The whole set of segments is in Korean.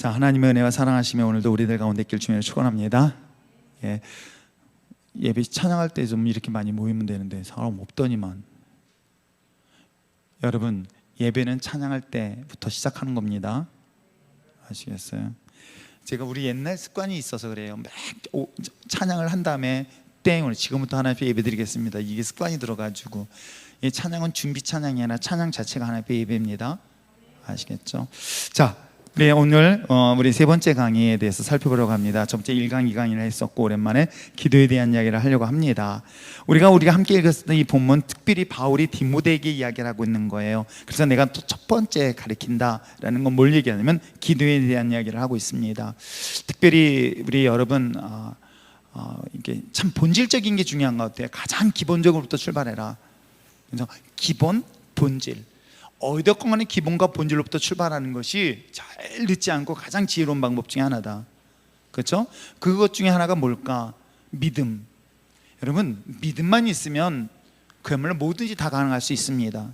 자, 하나님의 은혜와 사랑하시며 오늘도 우리들 가운데 있길 주님을 축원합니다. 예배 찬양할 때 좀 이렇게 많이 모이면 되는데 사람 없더니만. 여러분, 예배는 찬양할 때부터 시작하는 겁니다. 아시겠어요? 제가 우리 옛날 습관이 있어서 그래요. 막 찬양을 한 다음에 오늘 지금부터 하나님 앞에 예배 드리겠습니다. 이게 습관이 들어가지고, 이 찬양은 준비 찬양이 아니라 찬양 자체가 하나님 앞에 예배입니다. 아시겠죠? 자, 네, 오늘 우리 세 번째 강의에 대해서 살펴보려고 합니다. 첫 번째 1강, 2강을 했었고 오랜만에 기도에 대한 이야기를 하려고 합니다. 우리가 함께 읽었던 이 본문, 특별히 바울이 디모데에게 이야기를 하고 있는 거예요. 그래서 내가 또 첫 번째 가리킨다라는 건 뭘 얘기하냐면 기도에 대한 이야기를 하고 있습니다. 특별히 우리 여러분 이게 참 본질적인 게 중요한 것 같아요. 가장 기본적으로부터 출발해라. 그래서 기본, 본질, 어디든 간에 기본과 본질로부터 출발하는 것이 잘 늦지 않고 가장 지혜로운 방법 중에 하나다. 그렇죠? 그것 중에 하나가 뭘까? 믿음. 여러분, 믿음만 있으면 그야말로 뭐든지 다 가능할 수 있습니다.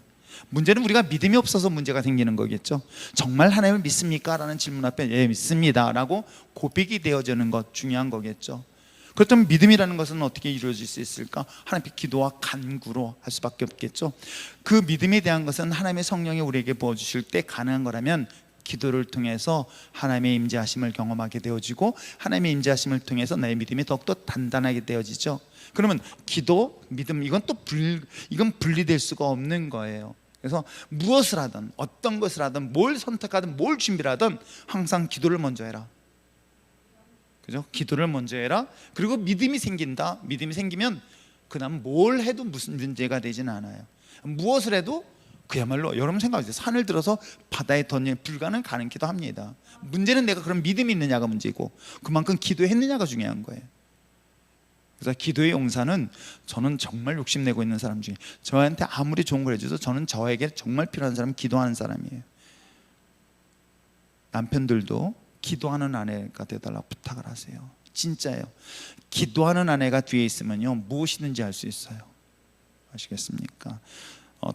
문제는 우리가 믿음이 없어서 문제가 생기는 거겠죠. 정말 하나님을 믿습니까? 라는 질문 앞에 예, 믿습니다 라고 고백이 되어지는 것, 중요한 거겠죠. 그렇다면 믿음이라는 것은 어떻게 이루어질 수 있을까? 하나님께 기도와 간구로 할 수밖에 없겠죠. 그 믿음에 대한 것은 하나님의 성령이 우리에게 부어주실 때 가능한 거라면 기도를 통해서 하나님의 임재하심을 경험하게 되어지고, 하나님의 임재하심을 통해서 나의 믿음이 더욱더 단단하게 되어지죠. 그러면 기도, 믿음, 이건 분리될 수가 없는 거예요. 그래서 무엇을 하든 어떤 것을 하든 뭘 선택하든 뭘 준비를 하든 항상 기도를 먼저 해라. 그죠? 기도를 먼저 해라. 그리고 믿음이 생긴다. 믿음이 생기면 그다음 뭘 해도 무슨 문제가 되지는 않아요. 무엇을 해도 그야말로 여러분 생각하세요. 산을 들어서 바다에 던지는 불가는 가능기도 합니다. 문제는 내가 그런 믿음이 있느냐가 문제고, 그만큼 기도했느냐가 중요한 거예요. 그래서 기도의 용사는, 저는 정말 욕심내고 있는 사람 중에, 저한테 아무리 좋은 걸 해줘도 저는 저에게 정말 필요한 사람은 기도하는 사람이에요. 남편들도 기도하는 아내가 되달라고 부탁을 하세요. 진짜예요. 기도하는 아내가 뒤에 있으면요 무엇이든지 할 수 있어요. 아시겠습니까?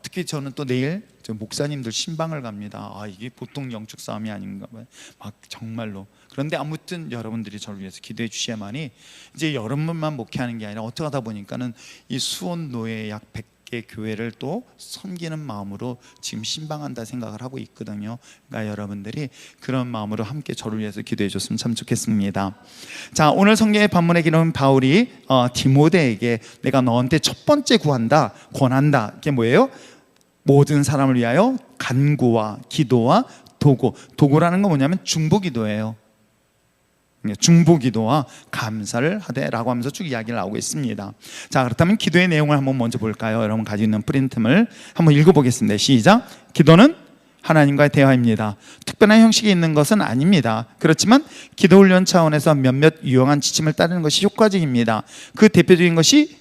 특히 저는 또 내일 목사님들 신방을 갑니다. 이게 보통 영적 싸움이 아닌가 봐요. 막 정말로. 그런데 아무튼 여러분들이 저를 위해서 기도해 주셔야만이, 이제 여러분만 목회하는 게 아니라 어떻게 하다 보니까는 이 수원 노예 약 100개 교회를 또 섬기는 마음으로 지금 신방한다 생각을 하고 있거든요. 그러니까 여러분들이 그런 마음으로 함께 저를 위해서 기도해 줬으면 참 좋겠습니다. 자, 오늘 성경의 본문에 기록한 바울이 디모데에게 내가 너한테 첫 번째 권한다. 이게 뭐예요? 모든 사람을 위하여 간구와 기도와 도구라는 건 뭐냐면 중보기도예요. 중보기도와 감사를 하되라고 하면서 쭉 이야기를 나오고 있습니다. 자, 그렇다면 기도의 내용을 한번 먼저 볼까요? 여러분 가지고 있는 프린트를 한번 읽어보겠습니다. 시작. 기도는 하나님과의 대화입니다. 특별한 형식이 있는 것은 아닙니다. 그렇지만 기도 훈련 차원에서 몇몇 유용한 지침을 따르는 것이 효과적입니다. 그 대표적인 것이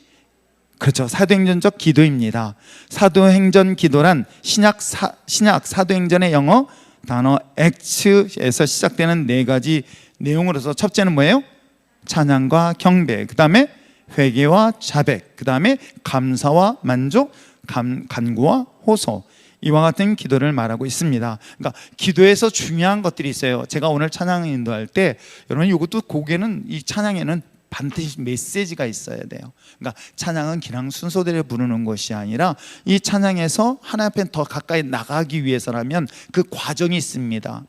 그렇죠, 사도행전적 기도입니다. 사도행전 기도란 신약 사도행전의 영어 단어 act에서 시작되는 네 가지 내용으로서, 첫째는 뭐예요? 찬양과 경배, 그 다음에 회개와 자백, 그 다음에 감사와 만족, 간구와 호소, 이와 같은 기도를 말하고 있습니다. 그러니까 기도에서 중요한 것들이 있어요. 제가 오늘 찬양 인도할 때 여러분, 이것도 곡에는, 이 찬양에는 반드시 메시지가 있어야 돼요. 그러니까 찬양은 그냥 순서대로 부르는 것이 아니라 이 찬양에서 하나님 앞에 더 가까이 나가기 위해서라면 그 과정이 있습니다.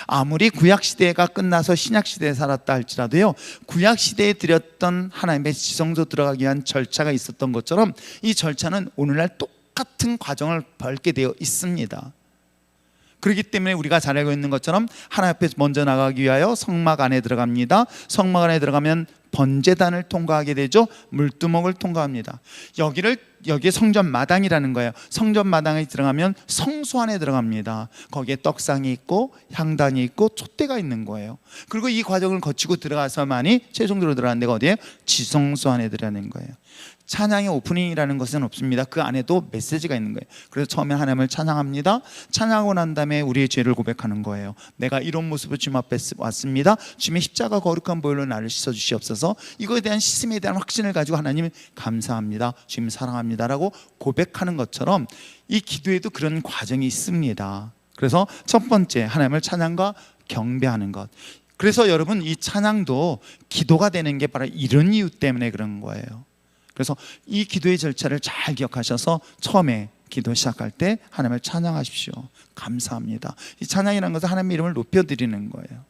아무리 구약시대가 끝나서 신약시대에 살았다 할지라도요, 구약시대에 드렸던 하나님의 지성소 들어가기 위한 절차가 있었던 것처럼 이 절차는 오늘날 똑같은 과정을 밟게 되어 있습니다. 그렇기 때문에 우리가 잘 알고 있는 것처럼 하나님 앞에 먼저 나가기 위하여 성막 안에 들어갑니다. 성막 안에 들어가면 번제단을 통과하게 되죠. 물두멍을 통과합니다. 여기에 성전 마당이라는 거예요. 성전 마당에 들어가면 성소 안에 들어갑니다. 거기에 떡상이 있고 향단이 있고 촛대가 있는 거예요. 그리고 이 과정을 거치고 들어가서만이 최종적으로 들어가는 데가 어디예요? 지성소 안에 들어가는 거예요. 찬양의 오프닝이라는 것은 없습니다. 그 안에도 메시지가 있는 거예요. 그래서 처음에 하나님을 찬양합니다. 찬양하고 난 다음에 우리의 죄를 고백하는 거예요. 내가 이런 모습으로 주님 앞에 왔습니다. 주님의 십자가 거룩한 보혈로 나를 씻어주시옵소서. 이거에 대한 씻음에 대한 확신을 가지고 하나님 감사합니다, 주님 사랑합니다 라고 고백하는 것처럼 이 기도에도 그런 과정이 있습니다. 그래서 첫 번째, 하나님을 찬양과 경배하는 것. 그래서 여러분 이 찬양도 기도가 되는 게 바로 이런 이유 때문에 그런 거예요. 그래서 이 기도의 절차를 잘 기억하셔서 처음에 기도 시작할 때 하나님을 찬양하십시오. 감사합니다. 이 찬양이라는 것은 하나님의 이름을 높여드리는 거예요.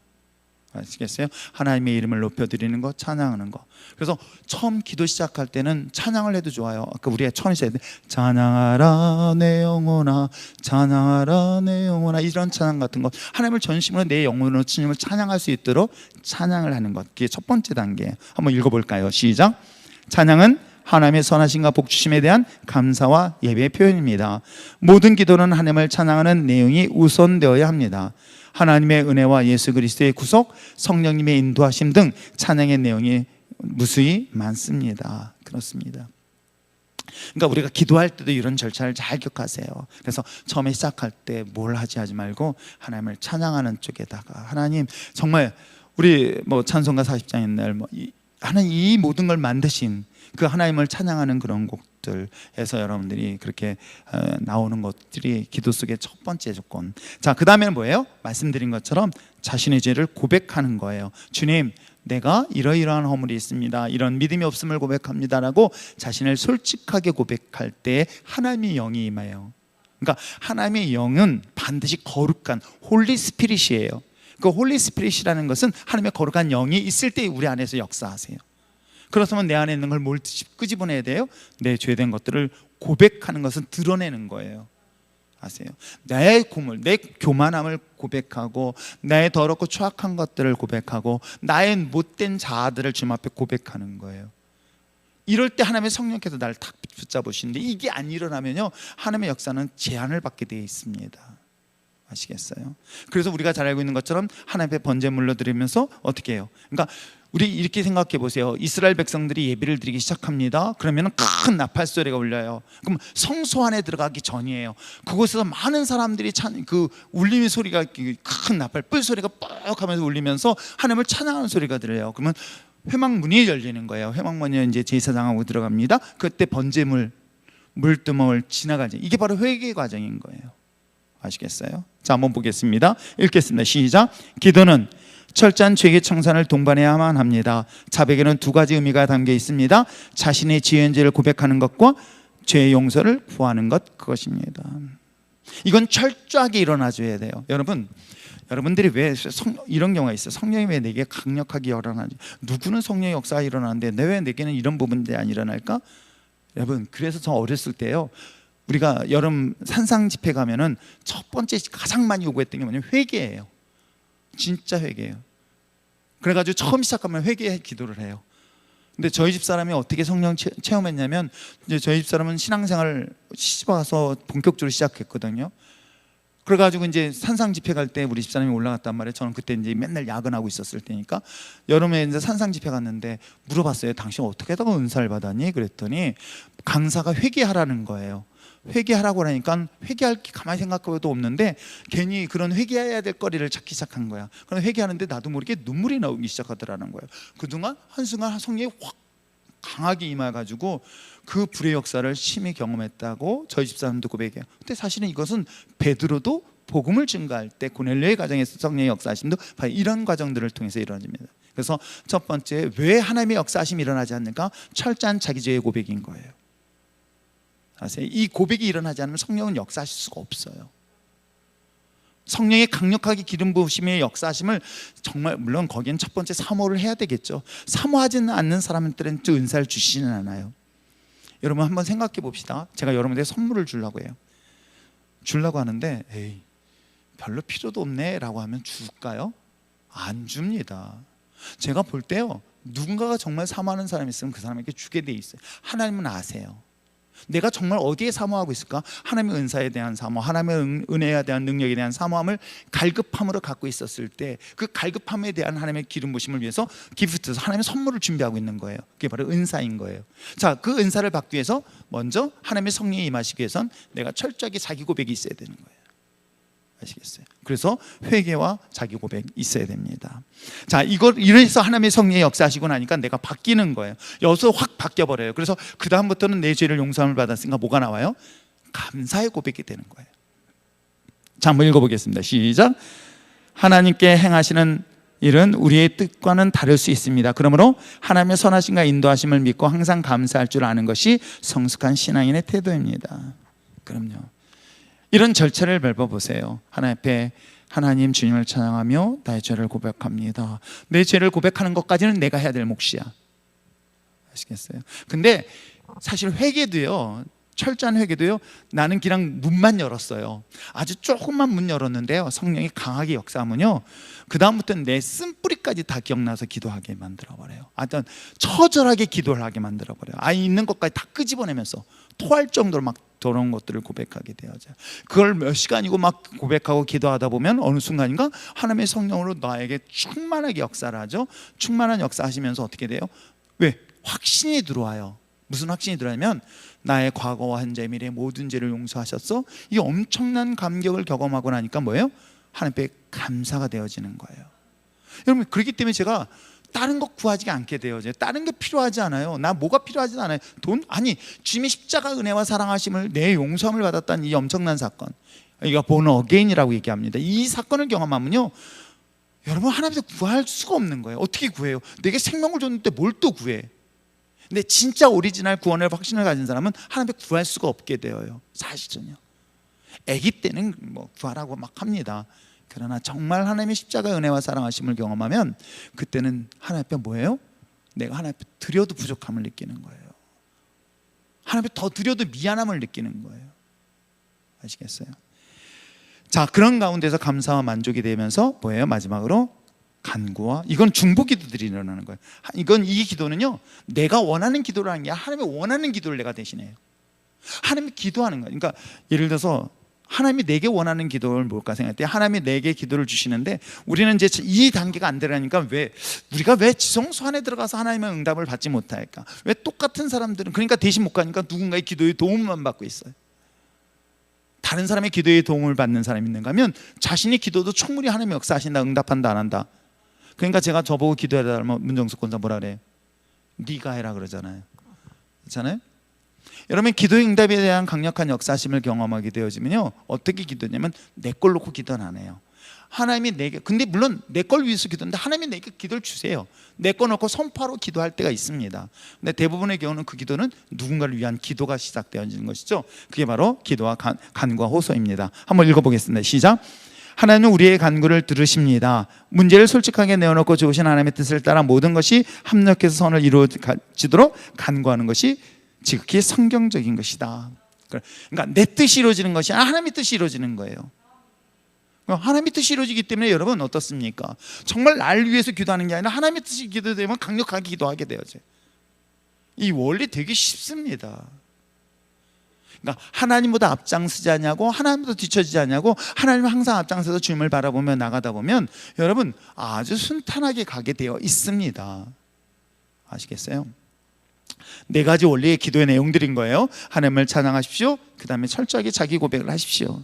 아시겠어요? 하나님의 이름을 높여드리는 거, 찬양하는 거. 그래서 처음 기도 시작할 때는 찬양을 해도 좋아요. 아까 우리가 처음 시작할 때 찬양하라 내 영혼아, 찬양하라 내 영혼아, 이런 찬양 같은 거, 하나님을 전심으로 내 영혼으로 주님을 찬양할 수 있도록 찬양을 하는 것, 그게 첫 번째 단계. 한번 읽어볼까요? 시작. 찬양은 하나님의 선하심과 복주심에 대한 감사와 예배의 표현입니다. 모든 기도는 하나님을 찬양하는 내용이 우선되어야 합니다. 하나님의 은혜와 예수 그리스도의 구속, 성령님의 인도하심 등 찬양의 내용이 무수히 많습니다. 그렇습니다. 그러니까 우리가 기도할 때도 이런 절차를 잘 기억하세요. 그래서 처음에 시작할 때 뭘 하지 말고 하나님을 찬양하는 쪽에다가, 하나님 정말 우리 찬송가 40장 옛날 하나님 이 모든 걸 만드신 그 하나님을 찬양하는 그런 곡들에서 여러분들이 그렇게 나오는 것들이 기도 속의 첫 번째 조건. 자, 그 다음에는 뭐예요? 말씀드린 것처럼 자신의 죄를 고백하는 거예요. 주님, 내가 이러이러한 허물이 있습니다, 이런 믿음이 없음을 고백합니다라고 자신을 솔직하게 고백할 때 하나님의 영이 임해요. 그러니까 하나님의 영은 반드시 거룩한 홀리 스피릿이에요. 그 홀리 스피릿이라는 것은 하나님의 거룩한 영이 있을 때 우리 안에서 역사하세요. 그렇다면 내 안에 있는 걸 뭘 끄집어내야 돼요? 내 죄된 것들을 고백하는 것은 드러내는 거예요. 아세요? 나의 고물, 내 교만함을 고백하고, 나의 더럽고 추악한 것들을 고백하고, 나의 못된 자아들을 주님 앞에 고백하는 거예요. 이럴 때 하나님의 성령께서 나를 탁 붙잡으시는데, 이게 안 일어나면요, 하나님의 역사는 제한을 받게 되어 있습니다. 아시겠어요? 그래서 우리가 잘 알고 있는 것처럼 하나님 앞에 번제물로 드리면서 어떻게 해요? 그러니까 우리 이렇게 생각해 보세요. 이스라엘 백성들이 예배를 드리기 시작합니다. 그러면 큰 나팔 소리가 울려요. 그럼 성소 안에 들어가기 전이에요. 그곳에서 많은 사람들이 그 울림의 소리가, 큰 나팔 뿔 소리가 뻑 하면서 울리면서 하나님을 찬양하는 소리가 들려요. 그러면 회막문이 열리는 거예요. 회막문이 이제 제사장하고 들어갑니다. 그때 번제물 물두멍을 지나가지. 이게 바로 회개 과정인 거예요. 아시겠어요? 자, 한번 보겠습니다. 읽겠습니다. 시작. 기도는 철저한 죄의 청산을 동반해야만 합니다. 자백에는 두 가지 의미가 담겨 있습니다. 자신의 지은 죄를 고백하는 것과 죄의 용서를 구하는 것, 그것입니다. 이건 철저하게 일어나줘야 돼요. 여러분들이 왜 이런 경우가 있어요? 성령이 왜 내게 강력하게 일어나지? 누구는 성령의 역사가 일어나는데 왜 내게는 이런 부분들이 안 일어날까? 여러분, 그래서 저 어렸을 때요, 우리가 여름 산상 집회 가면은 첫 번째 가장 많이 요구했던 게 뭐냐면 회개예요. 진짜 회개예요. 그래가지고 처음 시작하면 회개 기도를 해요. 근데 저희 집 사람이 어떻게 성령 체험했냐면, 이제 저희 집 사람은 신앙생활 시집 와서 본격적으로 시작했거든요. 그래가지고 이제 산상 집회 갈 때 우리 집사람이 올라갔단 말이에요. 저는 그때 이제 맨날 야근하고 있었을 때니까. 여름에 이제 산상 집회 갔는데 물어봤어요. 당신 어떻게 하다가 은사를 받았니? 그랬더니 강사가 회개하라는 거예요. 회개하라고 하니까 회개할 게 가만히 생각해도 없는데 괜히 그런 회개해야 될 거리를 찾기 시작한 거야. 그럼 회개하는데 나도 모르게 눈물이 나오기 시작하더라는 거예요. 그동안 한순간 성령이 확 강하게 임해가지고 그 불의 역사를 심히 경험했다고 저희 집사람도 고백해요. 근데 사실은 이것은 베드로도 복음을 증거할 때 고넬료의 가정에서 성령의 역사하심도 이런 과정들을 통해서 이루어집니다. 그래서 첫 번째, 왜 하나님의 역사하심이 일어나지 않는가? 철저한 자기죄의 고백인 거예요. 아세요? 이 고백이 일어나지 않으면 성령은 역사하실 수가 없어요. 성령의 강력하게 기름 부으심의 역사하심을 정말, 물론 거기엔 첫 번째 사모를 해야 되겠죠. 사모하지는 않는 사람들은 또 은사를 주시지는 않아요. 여러분 한번 생각해 봅시다. 제가 여러분들에게 선물을 주려고 해요. 주려고 하는데 에이, 별로 필요도 없네 라고 하면 줄까요? 안 줍니다. 제가 볼 때요, 누군가가 정말 사모하는 사람이 있으면 그 사람에게 주게 돼 있어요. 하나님은 아세요. 내가 정말 어디에 사모하고 있을까? 하나님의 은사에 대한 사모, 하나님의 은혜에 대한 능력에 대한 사모함을 갈급함으로 갖고 있었을 때, 그 갈급함에 대한 하나님의 기름 부심을 위해서 기프트, 하나님의 선물을 준비하고 있는 거예요. 그게 바로 은사인 거예요. 자, 그 은사를 받기 위해서 먼저 하나님의 성령이 임하시기 위해선 내가 철저하게 자기 고백이 있어야 되는 거예요. 아시겠어요? 그래서 회개와 자기 고백이 있어야 됩니다. 자, 이래서 하나님의 성령의 역사하시고 나니까 내가 바뀌는 거예요. 여기서 확 바뀌어버려요. 그래서 그 다음부터는 내 죄를 용서함을 받았으니까 뭐가 나와요? 감사의 고백이 되는 거예요. 자, 한번 읽어보겠습니다. 시작. 하나님께 행하시는 일은 우리의 뜻과는 다를 수 있습니다. 그러므로 하나님의 선하심과 인도하심을 믿고 항상 감사할 줄 아는 것이 성숙한 신앙인의 태도입니다. 그럼요. 이런 절차를 밟아보세요. 하나님 앞에 하나님 주님을 찬양하며 나의 죄를 고백합니다. 내 죄를 고백하는 것까지는 내가 해야 될 몫이야. 아시겠어요? 근데 사실 회개도요, 철저한 회개도요, 나는 그냥 문만 열었어요. 아주 조금만 문 열었는데요, 성령이 강하게 역사하면요, 그 다음부터는 내 쓴뿌리까지 다 기억나서 기도하게 만들어버려요. 하여튼 처절하게 기도를 하게 만들어버려요. 있는 것까지 다 끄집어내면서 토할 정도로 막 더러운 것들을 고백하게 되어져요. 그걸 몇 시간이고 막 고백하고 기도하다 보면 어느 순간인가 하나님의 성령으로 나에게 충만하게 역사를 하죠. 충만한 역사하시면서 어떻게 돼요? 왜? 확신이 들어와요. 무슨 확신이 들어오냐면 나의 과거와 현재 미래 모든 죄를 용서하셨어. 이 엄청난 감격을 경험하고 나니까 뭐예요? 하나님께 감사가 되어지는 거예요. 여러분, 그렇기 때문에 제가 다른 거 구하지 않게 되어져요. 다른 게 필요하지 않아요. 나 뭐가 필요하지 않아요. 돈? 아니, 주님의 십자가 은혜와 사랑하심을, 내 용서함을 받았다는 이 엄청난 사건, 이거 born again이라고 얘기합니다. 이 사건을 경험하면요, 여러분, 하나님께서 구할 수가 없는 거예요. 어떻게 구해요? 내게 생명을 줬는데 뭘 또 구해? 근데 진짜 오리지널 구원의 확신을 가진 사람은 하나님께 구할 수가 없게 되어요. 사실은요. 아기 때는 뭐 구하라고 막 합니다. 그러나 정말 하나님의 십자가 은혜와 사랑하심을 경험하면 그때는 하나님 앞에 뭐예요? 내가 하나님 앞에 드려도 부족함을 느끼는 거예요. 하나님 앞에 더 드려도 미안함을 느끼는 거예요. 아시겠어요? 자, 그런 가운데서 감사와 만족이 되면서 뭐예요? 마지막으로 간구와, 이건 중보 기도들이 일어나는 거예요. 이 기도는요, 내가 원하는 기도를 하는 게 아니라 하나님이 원하는 기도를 내가 대신해요. 하나님이 기도하는 거예요. 그러니까 예를 들어서 하나님이 내게 원하는 기도를 뭘까 생각할 때 하나님이 내게 기도를 주시는데 우리는 이제 이 단계가 안 되라니까 우리가 왜 지성소 안에 들어가서 하나님의 응답을 받지 못할까? 왜 똑같은 사람들은, 그러니까 대신 못 가니까 누군가의 기도의 도움만 받고 있어요. 다른 사람의 기도의 도움을 받는 사람이 있는가 하면 자신의 기도도 충분히 하나님이 역사하신다, 응답한다, 안 한다. 그러니까 제가 저보고 기도해달라면 문정숙 권사 뭐라 그래요? 네가 해라 그러잖아요. 그렇잖아요? 여러분, 기도의 응답에 대한 강력한 역사심을 경험하게 되어지면요, 어떻게 기도냐면 내 걸 놓고 기도는 안 해요. 하나님이 내게, 근데 물론 내 걸 위해서 기도하는데 하나님이 내게 기도를 주세요. 내 거 놓고 선포로 기도할 때가 있습니다. 근데 대부분의 경우는 그 기도는 누군가를 위한 기도가 시작되어지는 것이죠. 그게 바로 기도와 간구와 호소입니다. 한번 읽어보겠습니다. 시작. 하나님은 우리의 간구를 들으십니다. 문제를 솔직하게 내어놓고 좋으신 하나님의 뜻을 따라 모든 것이 합력해서 선을 이루어지도록 간구하는 것이 지극히 성경적인 것이다. 그러니까 내 뜻이 이루어지는 것이 아니라 하나님의 뜻이 이루어지는 거예요. 하나님의 뜻이 이루어지기 때문에 여러분 어떻습니까? 정말 날 위해서 기도하는 게 아니라 하나님의 뜻이 기도되면 강력하게 기도하게 되어져요. 이 원리 되게 쉽습니다. 그러니까 하나님보다 앞장서지 않냐고, 하나님보다 뒤처지지 않냐고, 하나님은 항상 앞장서서 주님을 바라보며 나가다 보면 여러분 아주 순탄하게 가게 되어 있습니다. 아시겠어요? 4가지 원리의 기도의 내용들인 거예요. 하나님을 찬양하십시오. 그 다음에 철저하게 자기 고백을 하십시오.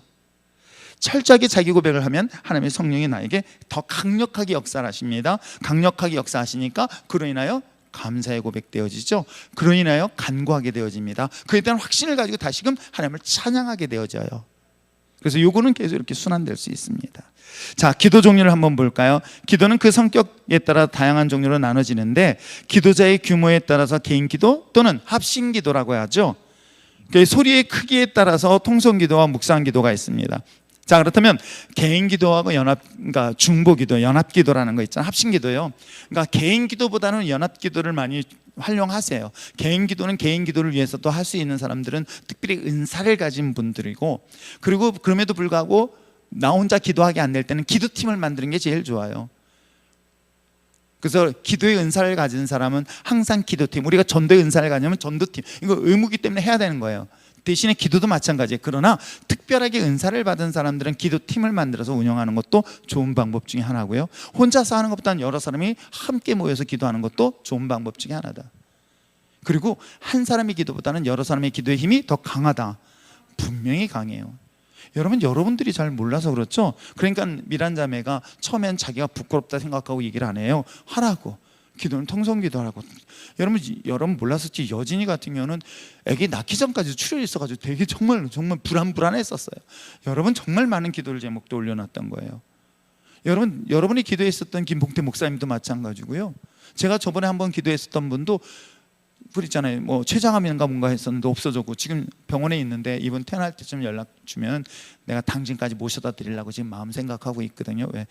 철저하게 자기 고백을 하면 하나님의 성령이 나에게 더 강력하게 역사를 하십니다. 강력하게 역사하시니까 그로 인하여 감사의 고백되어지죠. 그로 인하여 간구하게 되어집니다. 그에 대한 확신을 가지고 다시금 하나님을 찬양하게 되어져요. 그래서 요거는 계속 이렇게 순환될 수 있습니다. 자, 기도 종류를 한번 볼까요? 기도는 그 성격에 따라 다양한 종류로 나눠지는데 기도자의 규모에 따라서 개인 기도 또는 합심 기도라고 하죠. 소리의 크기에 따라서 통성 기도와 묵상 기도가 있습니다. 자, 그렇다면 개인 기도하고 그러니까 중보 기도, 연합 기도라는 거 있잖아요. 합심 기도요. 그러니까 개인 기도보다는 연합 기도를 많이 활용하세요. 개인 기도는 개인 기도를 위해서 또 할 수 있는 사람들은 특별히 은사를 가진 분들이고, 그리고 그럼에도 불구하고 나 혼자 기도하기 안 될 때는 기도팀을 만드는 게 제일 좋아요. 그래서 기도의 은사를 가진 사람은 항상 기도팀, 우리가 전도의 은사를 가지면 전도팀, 이거 의무기 때문에 해야 되는 거예요. 대신에 기도도 마찬가지예요. 그러나 특별하게 은사를 받은 사람들은 기도팀을 만들어서 운영하는 것도 좋은 방법 중에 하나고요. 혼자서 하는 것보다는 여러 사람이 함께 모여서 기도하는 것도 좋은 방법 중에 하나다. 그리고 한 사람의 기도보다는 여러 사람의 기도의 힘이 더 강하다. 분명히 강해요. 여러분들이 잘 몰라서 그렇죠. 그러니까 미란 자매가 처음엔 자기가 부끄럽다 생각하고 얘기를 안 해요. 하라고. 기도는 통성기도 하라고. 여러분 몰랐었지, 여진이 같은 경우는 애기 낳기 전까지 출혈이 있어가지고 되게 정말 불안했었어요. 여러분 정말 많은 기도를 제목도 올려놨던 거예요. 여러분이 기도했었던 김봉태 목사님도 마찬가지고요. 제가 저번에 한번 기도했었던 분도 그랬잖아요. 뭐 췌장암인가 뭔가 했었는데 없어졌고 지금 병원에 있는데 이분 퇴원할 때쯤 연락 주면 내가 당진까지 모셔다 드리려고 지금 마음 생각하고 있거든요. 왜?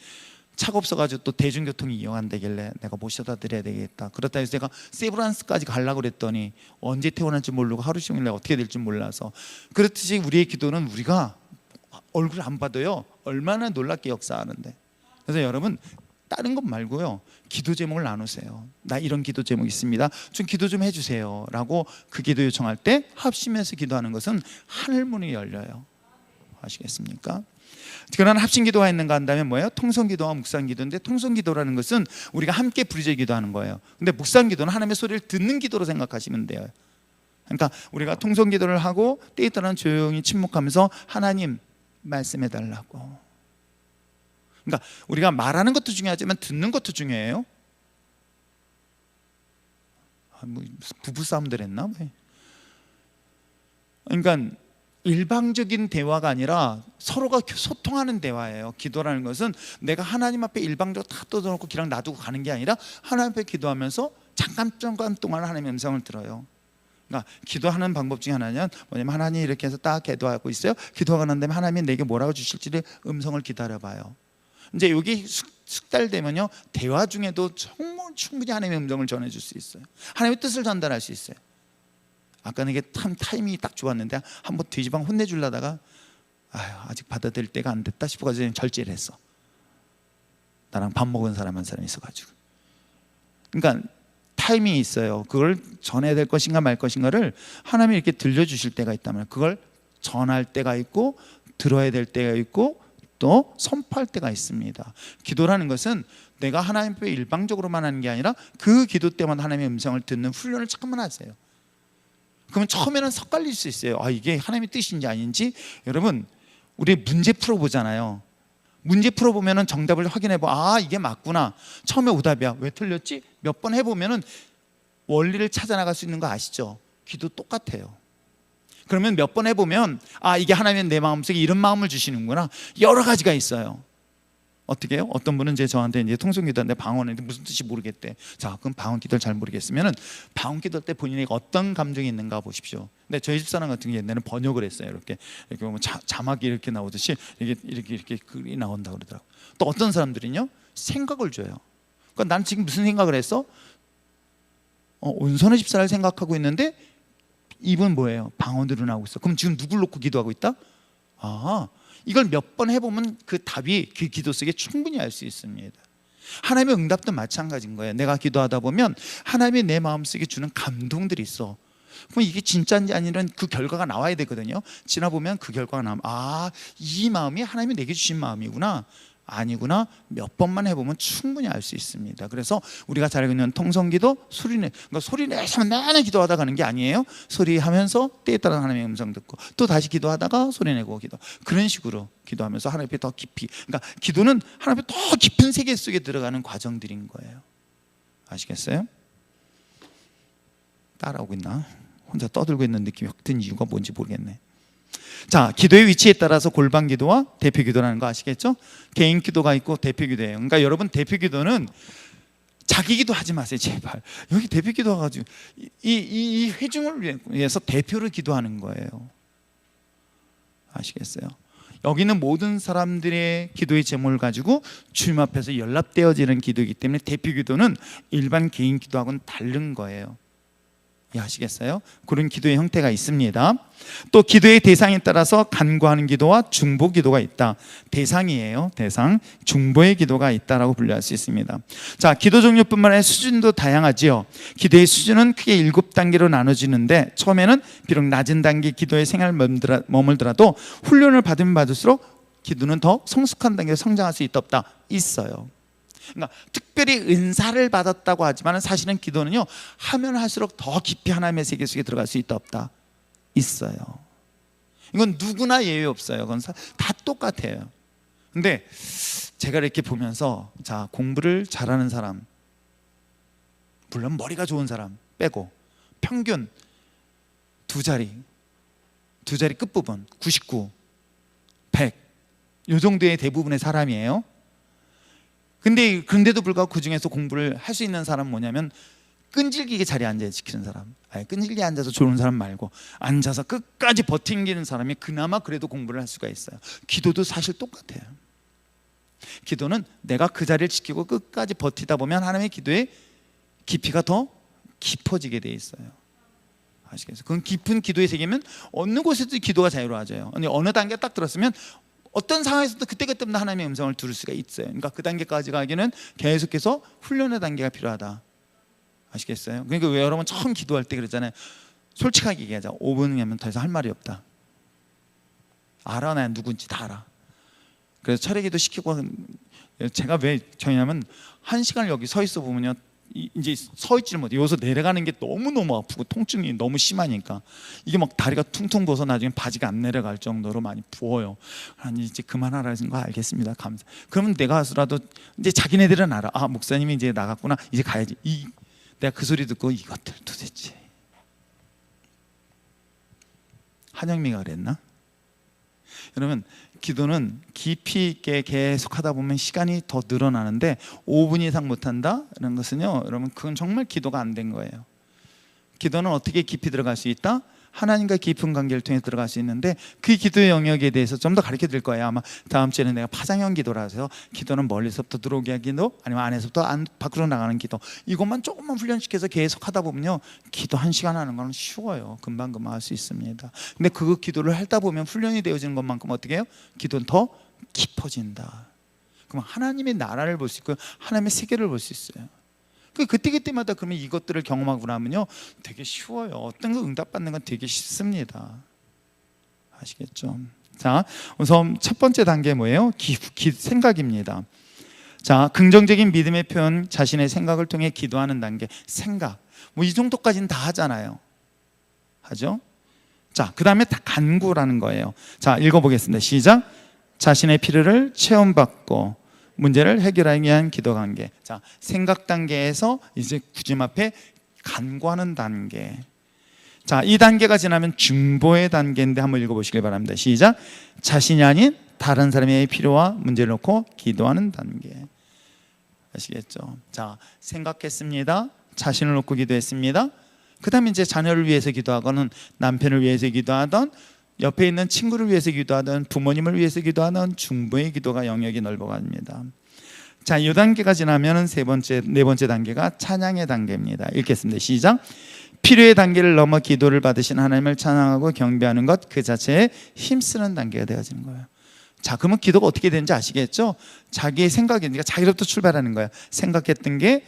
차가 없어가지고 또 대중교통이 이용한다길래 내가 모셔다 드려야 되겠다. 그렇다 해서 제가 세브란스까지 가려고 그랬더니 언제 퇴원할지 모르고 하루 종일 내가 어떻게 될지 몰라서. 그렇듯이 우리의 기도는 우리가 얼굴 안 봐도요 얼마나 놀랍게 역사하는데. 그래서 여러분 다른 것 말고요 기도 제목을 나누세요. 나 이런 기도 제목 있습니다, 좀 기도 좀 해주세요 라고 그 기도 요청할 때 합심해서 기도하는 것은 하늘문이 열려요. 아시겠습니까? 그런 합심기도가 있는가 한다면 뭐예요? 통성기도와 묵상기도인데, 통성기도라는 것은 우리가 함께 부르짖어 기도하는 거예요. 근데 묵상기도는 하나님의 소리를 듣는 기도로 생각하시면 돼요. 그러니까 우리가 통성기도를 하고 때에 따라 조용히 침묵하면서 하나님 말씀해 달라고. 그러니까 우리가 말하는 것도 중요하지만 듣는 것도 중요해요. 뭐 부부싸움들 했나? 그러니까 일방적인 대화가 아니라 서로가 소통하는 대화예요. 기도라는 것은 내가 하나님 앞에 일방적으로 다 떠들어놓고 그냥 놔두고 가는 게 아니라 하나님 앞에 기도하면서 잠깐 동안 하나님의 음성을 들어요. 그러니까 기도하는 방법 중에 하나는 뭐냐면 하나님 이렇게 해서 딱 기도하고 있어요. 기도가 난 다음에 하나님이 내게 뭐라고 주실지를 음성을 기다려봐요. 이제 여기 숙달되면요 대화 중에도 정말 충분히 하나님의 음성을 전해줄 수 있어요. 하나님의 뜻을 전달할 수 있어요. 아까는 이게 참 타이밍이 딱 좋았는데 한번 뒤지방 혼내주려다가 아직 받아들일 때가 안 됐다 싶어가지고 절제를 했어. 나랑 밥 먹은 사람 한 사람 있어가지고. 그러니까 타이밍이 있어요. 그걸 전해야 될 것인가 말 것인가를 하나님이 이렇게 들려주실 때가 있다면 그걸 전할 때가 있고 들어야 될 때가 있고 또 선포할 때가 있습니다. 기도라는 것은 내가 하나님 앞에 일방적으로만 하는 게 아니라 그 기도 때마다 하나님의 음성을 듣는 훈련을 잠깐만 하세요. 그러면 처음에는 섞갈릴 수 있어요. 이게 하나님의 뜻인지 아닌지. 여러분 우리 문제 풀어보잖아요. 문제 풀어보면 정답을 확인해봐. 이게 맞구나. 처음에 오답이야. 왜 틀렸지? 몇 번 해보면 원리를 찾아나갈 수 있는 거 아시죠? 기도 똑같아요. 그러면 몇 번 해보면 이게 하나님은 내 마음속에 이런 마음을 주시는구나. 여러 가지가 있어요. 어떻게 해요? 어떤 분은 저한테 이제 통성기도하는데 방언인데 무슨 뜻이 모르겠대. 자, 그럼 방언기도를 잘 모르겠으면은 방언기도 때 본인이 어떤 감정이 있는가 보십시오. 근데 저희 집사람 같은 경우 옛날에는 번역을 했어요. 이렇게 보면 자막이 이렇게 나오듯이 이렇게 글이 나온다 그러더라고. 또 어떤 사람들은요 생각을 줘요. 그러니까 난 지금 무슨 생각을 했어? 온선의 집사를 생각하고 있는데 이분 뭐예요? 방언으로 나오고 있어. 그럼 지금 누굴 놓고 기도하고 있다? 이걸 몇 번 해보면 그 답이 그 기도 속에 충분히 알 수 있습니다. 하나님의 응답도 마찬가지인 거예요. 내가 기도하다 보면 하나님이 내 마음속에 주는 감동들이 있어. 그럼 이게 진짜인지 아니면 그 결과가 나와야 되거든요. 지나보면 그 결과가 나오면 이 마음이 하나님이 내게 주신 마음이구나, 아니구나 몇 번만 해보면 충분히 알 수 있습니다. 그래서 우리가 잘 알고 있는 통성기도 그러니까 소리 내서 내내 기도하다 가는 게 아니에요. 소리하면서 때에 따라 하나님의 음성 듣고 또 다시 기도하다가 소리 내고 기도, 그런 식으로 기도하면서 하나님 앞에 더 깊이, 그러니까 기도는 하나님 앞에 더 깊은 세계 속에 들어가는 과정들인 거예요. 아시겠어요? 따라오고 있나? 혼자 떠들고 있는 느낌이 확 든 이유가 뭔지 모르겠네. 자, 기도의 위치에 따라서 골방 기도와 대표 기도라는 거 아시겠죠? 개인 기도가 있고 대표 기도예요. 그러니까 여러분 대표 기도는 자기 기도 하지 마세요, 제발. 여기 대표 기도 가지고 이 회중을 위해서 대표를 기도하는 거예요. 아시겠어요? 여기는 모든 사람들의 기도의 제목을 가지고 주님 앞에서 연락되어지는 기도이기 때문에 대표 기도는 일반 개인 기도하고는 다른 거예요. 이해하시겠어요? 그런 기도의 형태가 있습니다. 또 기도의 대상에 따라서 간구하는 기도와 중보 기도가 있다. 대상이에요. 대상. 중보의 기도가 있다라고 분류할 수 있습니다. 자, 기도 종류뿐만 아니라 수준도 다양하지요. 기도의 수준은 크게 7단계로 나눠지는데 처음에는 비록 낮은 단계 기도의 생활 머물더라도 훈련을 받으면 받을수록 기도는 더 성숙한 단계로 성장할 수 있다 없다? 있어요. 그러니까 특별히 은사를 받았다고 하지만 사실은 기도는요 하면 할수록 더 깊이 하나님의 세계 속에 들어갈 수 있다 없다? 있어요. 이건 누구나 예외 없어요. 그건 다 똑같아요. 근데 제가 이렇게 보면서 자, 공부를 잘하는 사람, 물론 머리가 좋은 사람 빼고 평균 두 자리 끝부분 99, 100 이 정도의 대부분의 사람이에요. 근데 그런데도 불구하고 그 중에서 공부를 할 수 있는 사람은 뭐냐면 끈질기게 자리에 앉아 지키는 사람. 아니, 끈질기게 앉아서 졸은 사람 말고 앉아서 끝까지 버티는 사람이 그나마 그래도 공부를 할 수가 있어요. 기도도 사실 똑같아요. 기도는 내가 그 자리를 지키고 끝까지 버티다 보면 하나님의 기도의 깊이가 더 깊어지게 돼 있어요. 아시겠어요? 그건 깊은 기도의 세계면 어느 곳에도 기도가 자유로워져요. 어느 단계 딱 들었으면 어떤 상황에서도 그때그때마다 하나님의 음성을 들을 수가 있어요. 그러니까 그 단계까지 가기는 계속해서 훈련의 단계가 필요하다. 아시겠어요? 그러니까 왜 여러분 처음 기도할 때 그랬잖아요. 솔직하게 얘기하자. 5분이면 더 이상 할 말이 없다. 알아, 나 누군지 다 알아. 그래서 철회기도 시키고, 제가 왜 저희냐면 1시간을 여기 서 있어 보면요, 이제 서 있지를 못해. 여기서 내려가는 게 너무너무 아프고 통증이 너무 심하니까 이게 막 다리가 퉁퉁 부어서 나중에 바지가 안 내려갈 정도로 많이 부어요. 아니 이제 그만하라는 거 알겠습니다. 감사. 그러면 내가 가서라도 이제 자기네들은 알아. 아, 목사님이 이제 나갔구나. 이제 가야지. 내가 그 소리 듣고 이것들 도대체 한영미가 그랬나? 여러분, 기도는 깊이 있게 계속 하다 보면 시간이 더 늘어나는데 5분 이상 못한다는 것은요, 여러분, 그건 정말 기도가 안 된 거예요. 기도는 어떻게 깊이 들어갈 수 있다? 하나님과 깊은 관계를 통해 들어갈 수 있는데 그 기도의 영역에 대해서 좀 더 가르쳐 드릴 거예요. 아마 다음 주에는 내가 파장형 기도라서 기도는 멀리서부터 들어오게 하는 기도, 아니면 안에서부터 밖으로 나가는 기도, 이것만 조금만 훈련시켜서 계속 하다 보면요, 기도 1시간 하는 건 쉬워요. 금방 할 수 있습니다. 근데 그 기도를 하다 보면 훈련이 되어지는 것만큼 어떻게 해요? 기도는 더 깊어진다. 그럼 하나님의 나라를 볼 수 있고 하나님의 세계를 볼 수 있어요. 그때마다 그러면 이것들을 경험하고 나면요, 되게 쉬워요. 어떤 거 응답받는 건 되게 쉽습니다. 아시겠죠? 자, 우선 첫 번째 단계 뭐예요? 생각입니다. 자, 긍정적인 믿음의 표현, 자신의 생각을 통해 기도하는 단계. 생각, 뭐 이 정도까지는 다 하잖아요. 하죠? 자, 그 다음에 다 간구라는 거예요. 자, 읽어보겠습니다. 시작. 자신의 필요를 체험받고 문제를 해결하기 위한 기도 관계. 자, 생각 단계에서 이제 구름 앞에 간구하는 단계. 자, 이 단계가 지나면 중보의 단계인데 한번 읽어보시길 바랍니다. 시작. 자신이 아닌 다른 사람의 필요와 문제를 놓고 기도하는 단계. 아시겠죠? 자, 생각했습니다. 자신을 놓고 기도했습니다. 그 다음에 이제 자녀를 위해서 기도하거나 남편을 위해서 기도하던, 옆에 있는 친구를 위해서 기도하던, 부모님을 위해서 기도하던 중보의 기도가 영역이 넓어갑니다. 자, 이 단계가 지나면 네 번째 단계가 찬양의 단계입니다. 읽겠습니다. 시작. 필요의 단계를 넘어 기도를 받으신 하나님을 찬양하고 경배하는 것 그 자체에 힘쓰는 단계가 되어지는 거예요. 자, 그러면 기도가 어떻게 되는지 아시겠죠? 자기의 생각이, 그러니까 자기로부터 출발하는 거예요. 생각했던 게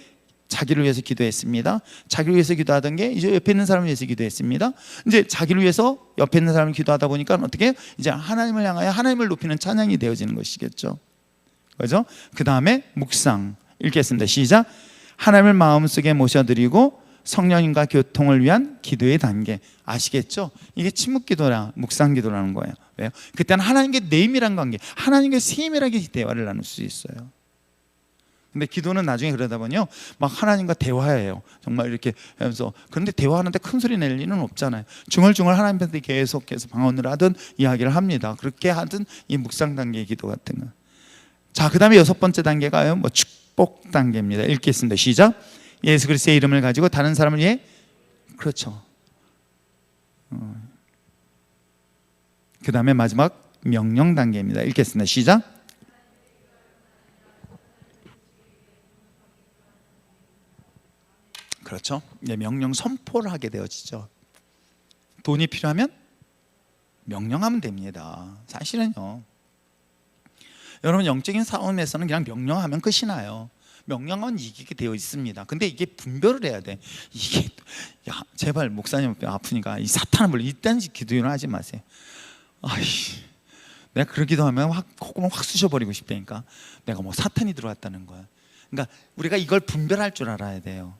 자기를 위해서 기도했습니다. 자기를 위해서 기도하던 게 이제 옆에 있는 사람을 위해서 기도했습니다. 이제 자기를 위해서 옆에 있는 사람을 기도하다 보니까 어떻게 이제 하나님을 향하여 하나님을 높이는 찬양이 되어지는 것이겠죠. 그죠? 그 다음에 묵상 읽겠습니다. 시작. 하나님을 마음속에 모셔드리고 성령님과 교통을 위한 기도의 단계. 아시겠죠? 이게 침묵기도라 묵상기도라는 거예요. 왜요? 그때는 하나님께 내밀한 관계, 하나님께 세밀하게 대화를 나눌 수 있어요. 근데 기도는 나중에 그러다 보니요, 막 하나님과 대화해요. 정말 이렇게 하면서. 그런데 대화하는데 큰 소리 낼 리는 없잖아요. 중얼중얼 하나님한테 계속해서 방언을 하든 이야기를 합니다. 그렇게 하든 이 묵상 단계의 기도 같은 거. 자, 그 다음에 6번째 단계가 뭐 축복 단계입니다. 읽겠습니다. 시작. 예수 그리스도의 이름을 가지고 다른 사람을 위해, 그렇죠. 그 다음에 마지막 명령 단계입니다. 읽겠습니다. 시작. 그렇죠. 이제 명령 선포를 하게 되어지죠. 돈이 필요하면 명령하면 됩니다. 사실은요, 여러분 영적인 싸움에서는 그냥 명령하면 끝이 나요. 명령은 이기게 되어 있습니다. 근데 이게 분별을 해야 돼. 이게, 야, 제발 목사님 아프니까 이 사탄을 물려, 이딴 기도는 하지 마세요. 내가 그런 기도하면 콧구멍 확 쑤셔버리고 싶다니까. 내가 뭐 사탄이 들어왔다는 거야. 그러니까 우리가 이걸 분별할 줄 알아야 돼요.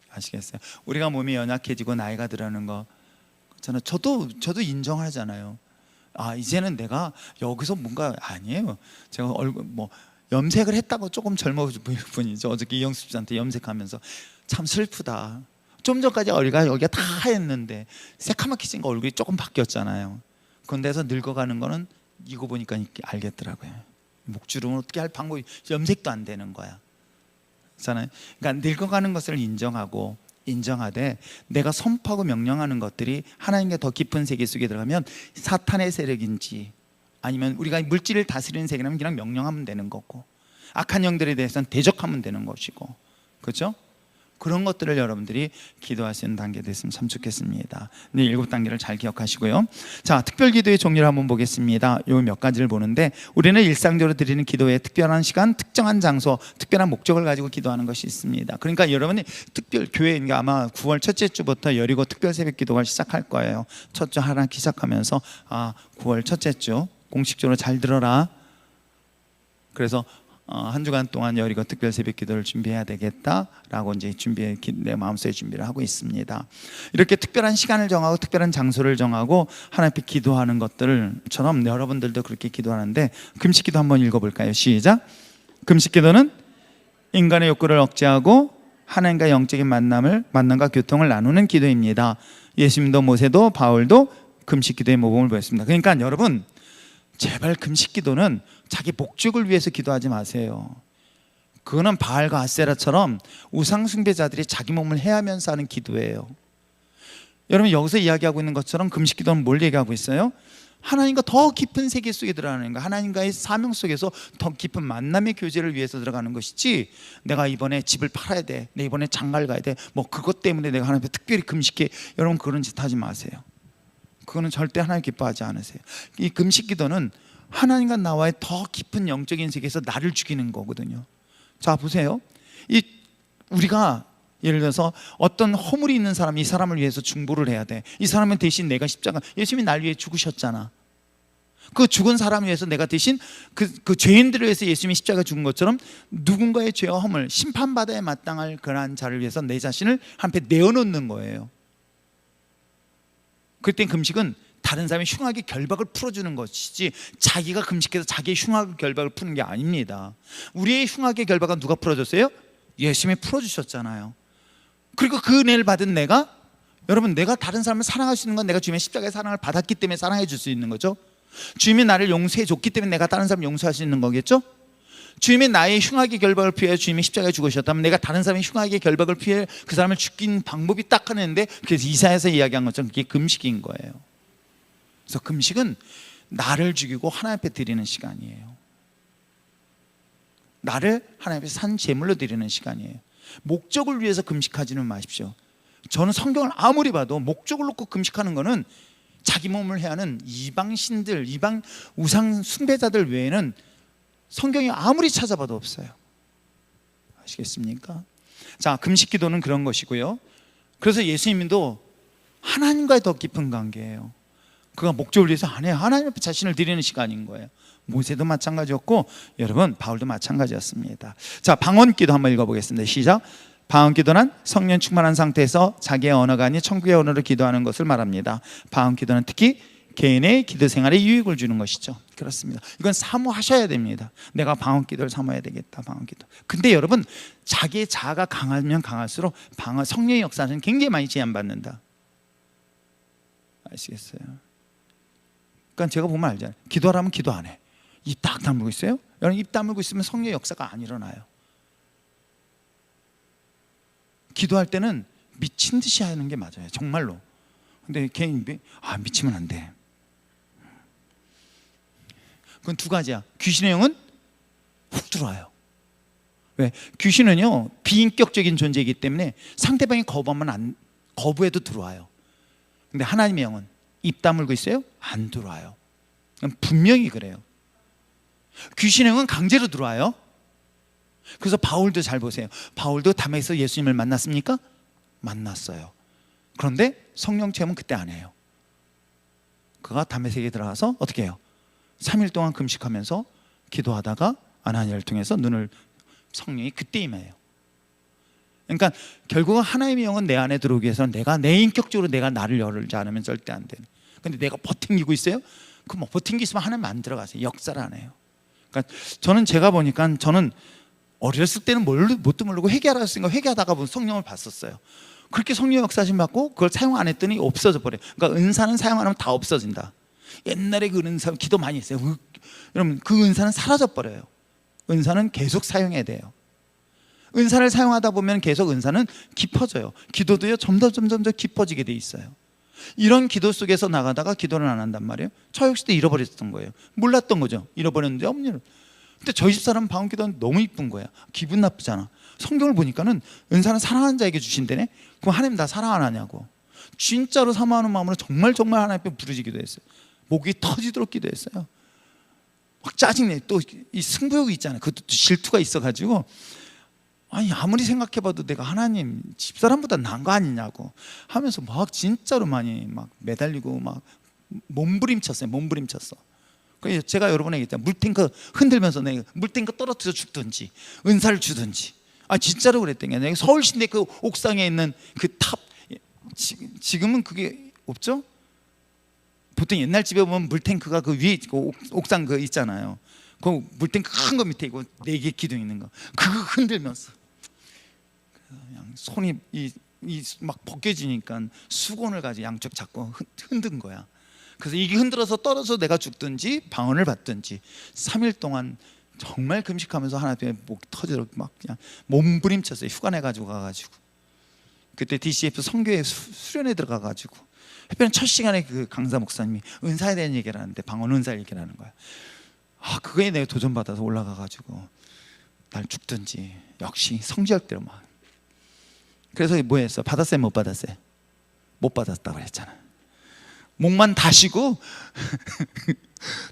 아시겠어요? 우리가 몸이 연약해지고 나이가 들어가는 거, 저도 인정하잖아요. 아, 이제는 내가 여기서 뭔가 아니에요. 제가 얼굴 뭐 염색을 했다고 조금 젊어 보일 뿐이죠. 어저께 이영수 씨한테 염색하면서 참 슬프다. 좀 전까지 여기가 다 하였는데 새카맣게 찐 거 얼굴이 조금 바뀌었잖아요. 그런데서 늙어가는 거는 이거 보니까 알겠더라고요. 목주름을 어떻게 할 방법이, 염색도 안 되는 거야. 그렇잖아요. 그러니까 늙어가는 것을 인정하되 내가 선포하고 명령하는 것들이 하나님과 더 깊은 세계 속에 들어가면 사탄의 세력인지 아니면 우리가 물질을 다스리는 세계라면 그냥 명령하면 되는 거고, 악한 영들에 대해서는 대적하면 되는 것이고, 그렇죠? 그런 것들을 여러분들이 기도할 수 있는 단계 됐으면 참 좋겠습니다. 네, 7단계를 잘 기억하시고요. 자, 특별 기도의 종류를 한번 보겠습니다. 요 몇 가지를 보는데, 우리는 일상적으로 드리는 기도에 특별한 시간, 특정한 장소, 특별한 목적을 가지고 기도하는 것이 있습니다. 그러니까 여러분이 특별 교회, 그러니까 아마 9월 첫째 주부터 여리고 특별 새벽 기도가 시작할 거예요. 첫 주 하나 시작하면서 9월 첫째 주 공식적으로 잘 들어라. 그래서 한 주간 동안 여리고 특별 새벽 기도를 준비해야 되겠다라고 이제 내 마음속에 준비를 하고 있습니다. 이렇게 특별한 시간을 정하고 특별한 장소를 정하고 하나님 앞에 기도하는 것들처럼 여러분들도 그렇게 기도하는데, 금식 기도 한번 읽어볼까요? 시작. 금식 기도는 인간의 욕구를 억제하고 하나님과 영적인 만남과 교통을 나누는 기도입니다. 예수님도 모세도 바울도 금식 기도의 모범을 보였습니다. 그러니까 여러분, 제발 금식 기도는 자기 목적을 위해서 기도하지 마세요. 그거는 바알과 아세라처럼 우상 숭배자들이 자기 몸을 해하면서 하는 기도예요. 여러분, 여기서 이야기하고 있는 것처럼 금식 기도는 뭘 얘기하고 있어요? 하나님과 더 깊은 세계 속에 들어가는 거, 하나님과의 사명 속에서 더 깊은 만남의 교제를 위해서 들어가는 것이지, 내가 이번에 집을 팔아야 돼, 내 이번에 장가를 가야 돼, 뭐 그것 때문에 내가 하나님 앞에 특별히 금식해, 여러분 그런 짓 하지 마세요. 그거는 절대 하나님 기뻐하지 않으세요. 이 금식 기도는 하나님과 나와의 더 깊은 영적인 세계에서 나를 죽이는 거거든요. 자, 보세요. 우리가 예를 들어서 어떤 허물이 있는 사람이 이 사람을 위해서 중보를 해야 돼. 이 사람은 대신 내가 십자가, 예수님이 날 위해 죽으셨잖아. 그 죽은 사람을 위해서 내가 대신 그 죄인들을 위해서 예수님이 십자가 죽은 것처럼 누군가의 죄와 허물, 심판받아야 마땅할 그러한 자를 위해서 내 자신을 한패 내어놓는 거예요. 그때 금식은 다른 사람의 흉악의 결박을 풀어주는 것이지, 자기가 금식해서 자기의 흉악의 결박을 푸는 게 아닙니다. 우리의 흉악의 결박은 누가 풀어줬어요? 예수님이 풀어주셨잖아요. 그리고 그 은혜를 받은 여러분, 내가 다른 사람을 사랑할 수 있는 건 내가 주님의 십자가의 사랑을 받았기 때문에 사랑해 줄 수 있는 거죠. 주님이 나를 용서해 줬기 때문에 내가 다른 사람을 용서할 수 있는 거겠죠. 주님이 나의 흉악의 결박을 피해 주님이 십자가에 죽으셨다면 내가 다른 사람의 흉악의 결박을 피해 그 사람을 죽인 방법이 딱 하나인데, 그래서 이사야에서 이야기한 것처럼 그게 금식인 거예요. 그래서 금식은 나를 죽이고 하나님 앞에 드리는 시간이에요. 나를 하나님 앞에 산 제물로 드리는 시간이에요. 목적을 위해서 금식하지는 마십시오. 저는 성경을 아무리 봐도 목적을 놓고 금식하는 거는 자기 몸을 해하는 이방신들, 이방 우상 숭배자들 외에는 성경이 아무리 찾아봐도 없어요. 아시겠습니까? 자, 금식 기도는 그런 것이고요. 그래서 예수님도 하나님과의 더 깊은 관계예요. 그가 목적을 위해서 안 해요. 하나님 앞에 자신을 드리는 시간인 거예요. 모세도 마찬가지였고, 여러분 바울도 마찬가지였습니다. 자, 방언기도 한번 읽어보겠습니다. 시작. 방언기도는 성령 충만한 상태에서 자기의 언어가 아닌 천국의 언어로 기도하는 것을 말합니다. 방언기도는 특히 개인의 기도 생활에 유익을 주는 것이죠. 그렇습니다. 이건 사모하셔야 됩니다. 내가 방언기도를 사모해야 되겠다, 방언기도. 근데 여러분, 자기의 자아가 강하면 강할수록 성령의 역사는 굉장히 많이 제한받는다. 아시겠어요? 그러니까 제가 보면 알잖아요. 기도하라면 기도 안 해. 입 딱 다물고 있어요? 여러분, 입 다물고 있으면 성령의 역사가 안 일어나요. 기도할 때는 미친 듯이 하는 게 맞아요. 정말로. 근데 개인 미치면 안 돼. 그건 두 가지야. 귀신의 영은 훅 들어와요. 왜? 귀신은요, 비인격적인 존재이기 때문에 상대방이 거부해도 들어와요. 근데 하나님의 영은 입 다물고 있어요? 안 들어와요. 분명히 그래요. 귀신의 영은 강제로 들어와요. 그래서 바울도 잘 보세요. 바울도 담에서 예수님을 만났습니까? 만났어요. 그런데 성령 체험은 그때 안 해요. 그가 다메섹에 들어가서 어떻게 해요? 3일 동안 금식하면서 기도하다가 아나니아를 통해서 성령이 그때 임해요. 그러니까 결국은 하나님의 영은 내 안에 들어오기 위해서는 내가 내 인격적으로 내가 나를 열지 않으면 절대 안 되는. 근데 내가 버팅기고 있어요? 그럼 뭐 버팅기시면 하나님 안 들어가세요. 역사를 안 해요. 그러니까 제가 보니까 저는 어렸을 때는 뭣도 모르고 회개하라 했으니까 회개하다가 성령을 봤었어요. 그렇게 성령 역사심 받고 그걸 사용 안 했더니 없어져 버려요. 그러니까 은사는 사용 안 하면 다 없어진다. 옛날에 그 은사 기도 많이 했어요. 여러분 그 은사는 사라져 버려요. 은사는 계속 사용해야 돼요. 은사를 사용하다 보면 계속 은사는 깊어져요. 기도도요 점점 깊어지게 돼 있어요. 이런 기도 속에서 나가다가 기도를 안 한단 말이에요. 저 역시 때 잃어버렸던 거예요. 몰랐던 거죠. 잃어버렸는데 없는. 근데 저희 집 사람 방언 기도는 너무 이쁜 거야. 기분 나쁘잖아. 성경을 보니까는 은사는 사랑하는 자에게 주신다네. 그럼 하나님 나 사랑 안 하냐고. 진짜로 사모하는 마음으로 정말 하나님 앞에 부르짖기도 했어요. 목이 터지도록 기도했어요. 막 짜증내. 또 이 승부욕이 있잖아요. 그것도 질투가 있어가지고 아니 아무리 생각해봐도 내가 하나님 집사람보다 나은 거 아니냐고 하면서 막 진짜로 많이 막 매달리고 막 몸부림쳤어요. 몸부림쳤어. 그래서 제가 여러분에게 얘기했잖아요. 물탱크 흔들면서 내가 물탱크 떨어뜨려 죽든지 은사를 주든지. 아 진짜로 그랬던 게 내가 서울시내 그 옥상에 있는 그 탑, 지금은 그게 없죠? 보통 옛날 집에 보면 물탱크가 그 위에 그 옥상 그 있잖아요. 그 물탱크 큰 거 밑에 있고 4개 기둥 있는 거 그거 흔들면서 그냥 손이 막 벗겨지니까 수건을 가지고 양쪽 잡고 흔든 거야. 그래서 이게 흔들어서 떨어져 내가 죽든지 방언을 받든지 3일 동안 정말 금식하면서 하나님의 목 터지도록 막 그냥 몸부림쳤어요. 휴가 내가지고 가가지고 그때 DCF 선교회 수련회 들어가가지고 해변 첫 시간에 그 강사 목사님이 은사에 대한 얘기를 하는데 방언 은사 얘기를 하는 거야. 아 그거에 내가 도전받아서 올라가가지고 날 죽든지 역시 성지역대로 막. 그래서 뭐 했어? 받았어요? 못 받았어요? 못 받았다고 했잖아. 목만 다시고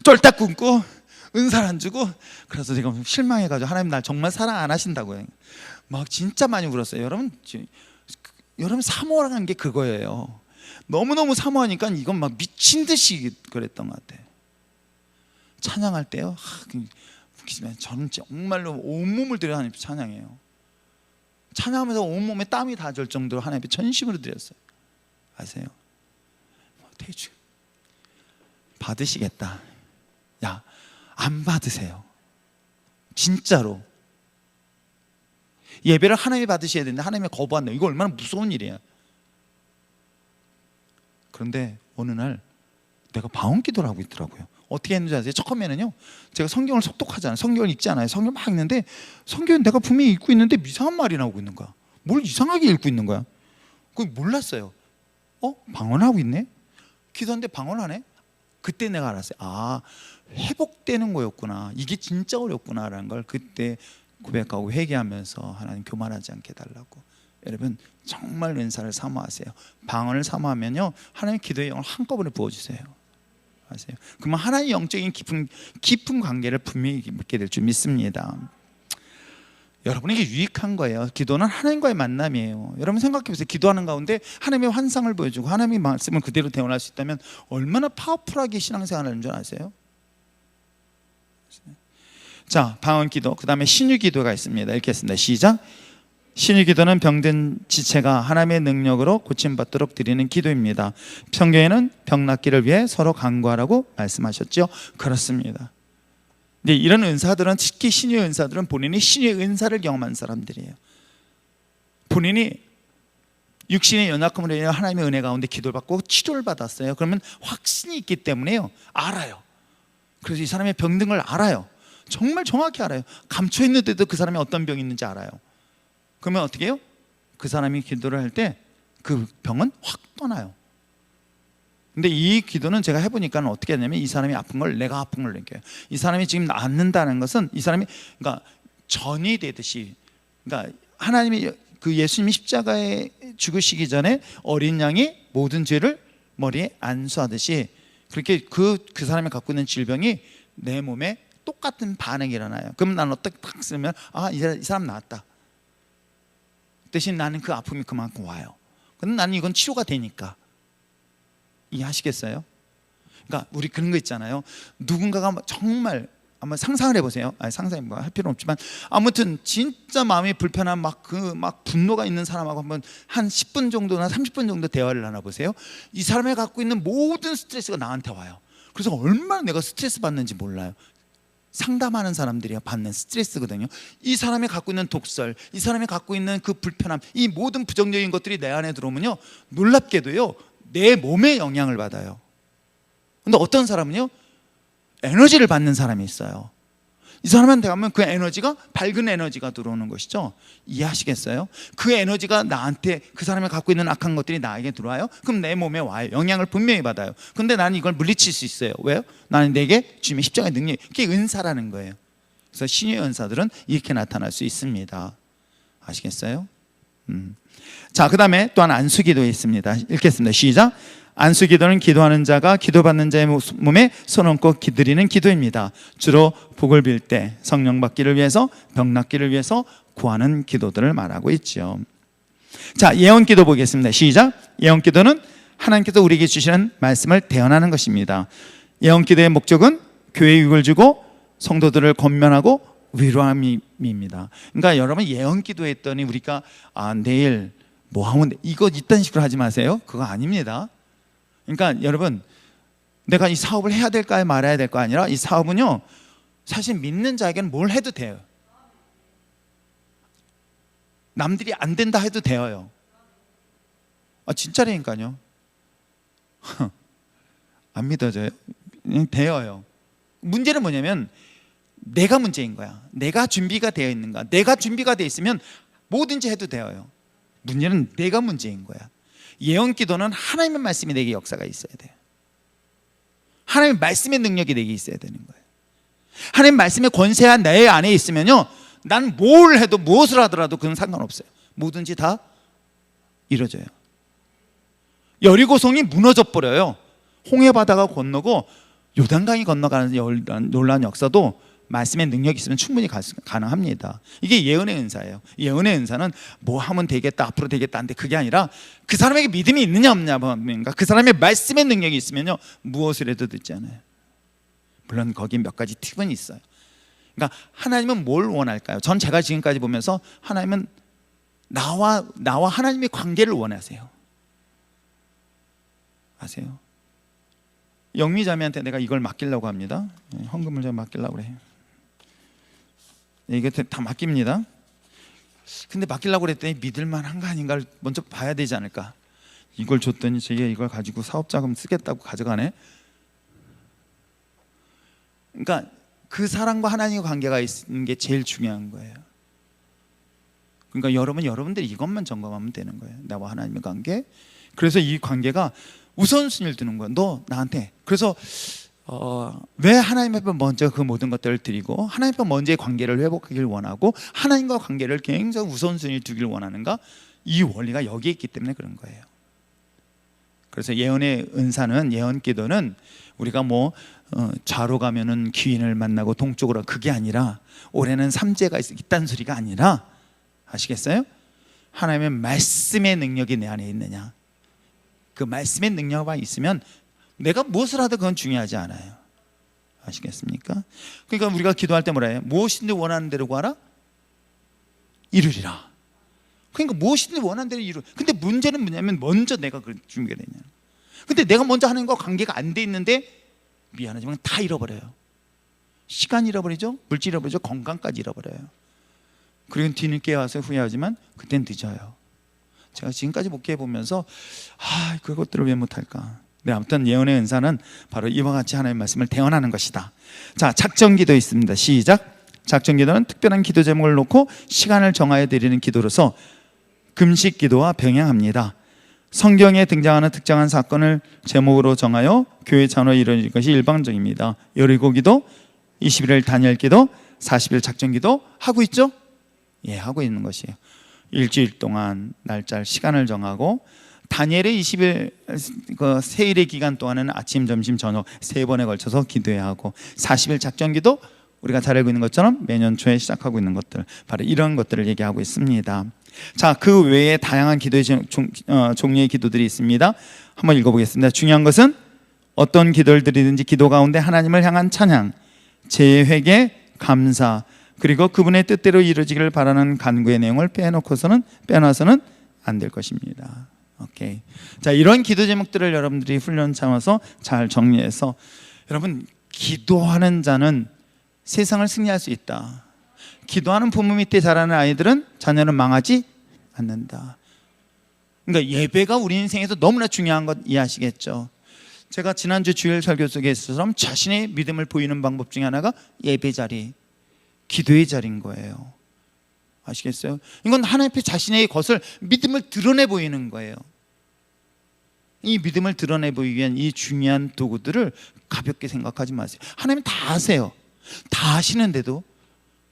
쫄딱 굶고 은사를 안 주고. 그래서 제가 실망해가지고 하나님 날 정말 사랑 안 하신다고요. 막 진짜 많이 울었어요. 여러분 사모하는 게 그거예요. 너무너무 사모하니까 이건 막 미친 듯이 그랬던 것 같아요. 찬양할 때요. 웃기지만 저는 정말로 온몸을 들여 하나님 찬양해요. 찬양하면서 온몸에 땀이 다 절 정도로 하나님께 전심으로 드렸어요. 아세요? 대주 받으시겠다. 야, 안 받으세요. 진짜로. 예배를 하나님이 받으셔야 되는데 하나님이 거부한다. 이거 얼마나 무서운 일이야. 그런데 어느 날 내가 방언 기도를 하고 있더라고요. 어떻게 했는지 아세요? 처음에는요 제가 성경을 속독하잖아요. 성경을 읽지 않아요. 성경을 막 읽는데 성경은 내가 분명히 읽고 있는데 이상한 말이 나오고 있는 거야. 뭘 이상하게 읽고 있는 거야. 그걸 몰랐어요. 방언하고 있네? 기도하는데 방언하네? 그때 내가 알았어요. 아 회복되는 거였구나. 이게 진짜 어렵구나라는 걸 그때 고백하고 회개하면서 하나님 교만하지 않게 해달라고. 여러분 정말 은사를 사모하세요. 방언을 사모하면요 하나님 기도의 영을 한꺼번에 부어주세요. 아세요? 그러면 하나님 영적인 깊은 관계를 분명히 맺게 될 줄 믿습니다. 여러분에게 유익한 거예요. 기도는 하나님과의 만남이에요. 여러분 생각해 보세요. 기도하는 가운데 하나님의 환상을 보여주고 하나님의 말씀을 그대로 대원할 수 있다면 얼마나 파워풀하게 신앙생활을 하는 줄 아세요? 자, 방언 기도, 그 다음에 신유 기도가 있습니다. 읽겠습니다. 시작. 신유 기도는 병든 지체가 하나님의 능력으로 고침받도록 드리는 기도입니다. 성경에는 병 낫기를 위해 서로 간구하라고 말씀하셨죠. 그렇습니다. 근데 이런 은사들은, 특히 신유의 은사들은 본인이 신유의 은사를 경험한 사람들이에요. 본인이 육신의 연약함으로 인해 하나님의 은혜 가운데 기도를 받고 치료를 받았어요. 그러면 확신이 있기 때문에요 알아요. 그래서 이 사람의 병든 걸 알아요. 정말 정확히 알아요. 감춰 있는데도 그 사람이 어떤 병이 있는지 알아요. 그러면 어떻게 해요? 그 사람이 기도를 할 때 그 병은 확 떠나요. 근데 이 기도는 제가 해보니까 어떻게 하냐면 이 사람이 아픈 걸 내가 아픈 걸 느껴요. 이 사람이 지금 낫는다는 것은 이 사람이 그러니까 전이 되듯이, 그러니까 하나님이 그 예수님이 십자가에 죽으시기 전에 어린 양이 모든 죄를 머리에 안수하듯이 그렇게 그 사람이 갖고 있는 질병이 내 몸에 똑같은 반응이 일어나요. 그럼 나는 어떻게 딱 쓰면 이 사람 나았다. 대신 나는 그 아픔이 그만큼 와요. 근데 나는 이건 치료가 되니까. 이해하시겠어요? 그러니까 우리 그런 거 있잖아요. 누군가가 정말 한번 상상을 해보세요. 상상해 할 필요는 없지만 아무튼 진짜 마음이 불편한 막 분노가 있는 사람하고 한번 한 10분 정도나 30분 정도 대화를 나눠보세요. 이 사람이 갖고 있는 모든 스트레스가 나한테 와요. 그래서 얼마나 내가 스트레스 받는지 몰라요. 상담하는 사람들이 받는 스트레스거든요. 이 사람이 갖고 있는 독설, 이 사람이 갖고 있는 그 불편함, 이 모든 부정적인 것들이 내 안에 들어오면요 놀랍게도요 내 몸에 영향을 받아요. 근데 어떤 사람은요, 에너지를 받는 사람이 있어요. 이 사람한테 가면 그 에너지가 밝은 에너지가 들어오는 것이죠. 이해하시겠어요? 그 에너지가 나한테, 그 사람이 갖고 있는 악한 것들이 나에게 들어와요. 그럼 내 몸에 와요. 영향을 분명히 받아요. 근데 나는 이걸 물리칠 수 있어요. 왜요? 나는 내게 주님의 십자가의 능력이, 그게 은사라는 거예요. 그래서 신의 은사들은 이렇게 나타날 수 있습니다. 아시겠어요? 자, 그 다음에 또한 안수기도 있습니다. 읽겠습니다. 시작. 안수기도는 기도하는 자가 기도받는 자의 몸에 손 얹고 기드리는 기도입니다. 주로 복을 빌 때, 성령 받기를 위해서, 병 낫기를 위해서 구하는 기도들을 말하고 있죠. 자, 예언기도 보겠습니다. 시작. 예언기도는 하나님께서 우리에게 주시는 말씀을 대언하는 것입니다. 예언기도의 목적은 교회에 유익을 주고 성도들을 권면하고 위로함입니다. 그러니까 여러분, 예언기도 했더니 우리가 내일 뭐 하면 돼, 이거 이딴 식으로 하지 마세요. 그거 아닙니다. 그러니까 여러분, 내가 이 사업을 해야 될까요, 말아야 될까 아니라, 이 사업은요, 사실 믿는 자에게는 뭘 해도 돼요. 남들이 안 된다 해도 돼요. 진짜라니까요. 안 믿어져요? 돼요. 문제는 뭐냐면 내가 문제인 거야. 내가 준비가 되어 있는가. 내가 준비가 되어 있으면 뭐든지 해도 돼요. 문제는 내가 문제인 거야. 예언기도는 하나님의 말씀이 내게 역사가 있어야 돼요. 하나님의 말씀의 능력이 내게 있어야 되는 거예요. 하나님의 말씀의 권세가 내 안에 있으면요, 난 뭘 해도 무엇을 하더라도 그건 상관없어요. 뭐든지 다 이루어져요. 여리고성이 무너져 버려요. 홍해바다가 건너고 요단강이 건너가는 놀라운 역사도 말씀의 능력이 있으면 충분히 가능합니다. 이게 예언의 은사예요. 예언의 은사는 뭐 하면 되겠다, 앞으로 되겠다 한데, 그게 아니라 그 사람에게 믿음이 있느냐 없느냐, 그 사람의 말씀의 능력이 있으면요, 무엇을 해도 듣지 않아요. 물론 거기 몇 가지 팁은 있어요. 그러니까 하나님은 뭘 원할까요? 전 제가 지금까지 보면서 하나님은 나와 하나님의 관계를 원하세요. 아세요? 영미자매한테 내가 이걸 맡기려고 합니다. 헌금을 좀 맡기려고 그래요. 이게 다 맡깁니다. 근데 맡기려고 그랬더니 믿을만한가 아닌가를 먼저 봐야 되지 않을까. 이걸 줬더니 제가 이걸 가지고 사업자금 쓰겠다고 가져가네. 그러니까 그 사람과 하나님의 관계가 있는 게 제일 중요한 거예요. 그러니까 여러분들이 이것만 점검하면 되는 거예요. 나와 하나님의 관계. 그래서 이 관계가 우선순위를 두는 거예요. 너 나한테. 그래서 왜 하나님 앞에 먼저 그 모든 것들을 드리고 하나님 앞에 먼저의 관계를 회복하길 원하고 하나님과 관계를 굉장히 우선순위를 두길 원하는가? 이 원리가 여기에 있기 때문에 그런 거예요. 그래서 예언의 은사는, 예언기도는 우리가 뭐 좌로 가면은 귀인을 만나고 동쪽으로, 그게 아니라 올해는 삼재가 있다는 소리가 아니라, 아시겠어요? 하나님의 말씀의 능력이 내 안에 있느냐, 그 말씀의 능력이 있으면 내가 무엇을 하든 그건 중요하지 않아요. 아시겠습니까? 그러니까 우리가 기도할 때 뭐라 해요? 무엇이든지 원하는 대로 구하라 이루리라. 그러니까 무엇이든지 원하는 대로 이루. 근데 문제는 뭐냐면 먼저 내가 그 준비가 되냐. 근데 내가 먼저 하는 거 관계가 안 돼 있는데 미안하지만 다 잃어버려요. 시간 잃어버리죠, 물질 잃어버리죠, 건강까지 잃어버려요. 그리고 뒤늦게 와서 후회하지만 그땐 늦어요. 제가 지금까지 목회해 보면서 그것들을 왜 못할까. 네, 아무튼 예언의 은사는 바로 이와 같이 하나님의 말씀을 대언하는 것이다. 자, 작정기도 있습니다. 시작. 작정기도는 특별한 기도 제목을 놓고 시간을 정하여 드리는 기도로서 금식 기도와 병행합니다. 성경에 등장하는 특정한 사건을 제목으로 정하여 교회 찬호에 이루어질 것이 일방적입니다. 여리고기도, 21일 다니엘기도, 40일 작정기도 하고 있죠? 예, 하고 있는 것이에요. 일주일 동안 날짜, 시간을 정하고, 다니엘의 20일 그 세일의 기간 동안은 아침, 점심, 저녁 3번에 걸쳐서 기도해야 하고, 40일 작정기도 우리가 잘 알고 있는 것처럼 매년 초에 시작하고 있는 것들, 바로 이런 것들을 얘기하고 있습니다. 자, 그 외에 다양한 기도의 종류의 기도들이 있습니다. 한번 읽어보겠습니다. 중요한 것은 어떤 기도를 드리든지 기도 가운데 하나님을 향한 찬양, 재회개, 감사, 그리고 그분의 뜻대로 이루어지기를 바라는 간구의 내용을 빼놔서는 안 될 것입니다. 오케이. 자, 이런 기도 제목들을 여러분들이 훈련 삼아서 잘 정리해서, 여러분, 기도하는 자는 세상을 승리할 수 있다. 기도하는 부모 밑에 자라는 아이들은 자녀는 망하지 않는다. 그러니까 예배가 우리 인생에서 너무나 중요한 것 이해하시겠죠? 제가 지난주 주일 설교 속에 있어서 자신의 믿음을 보이는 방법 중에 하나가 예배 자리, 기도의 자리인 거예요. 아시겠어요? 이건 하나님 앞에 자신의 것을 믿음을 드러내 보이는 거예요. 이 믿음을 드러내 보이기 위한 이 중요한 도구들을 가볍게 생각하지 마세요. 하나님은 다 아세요. 다 아시는데도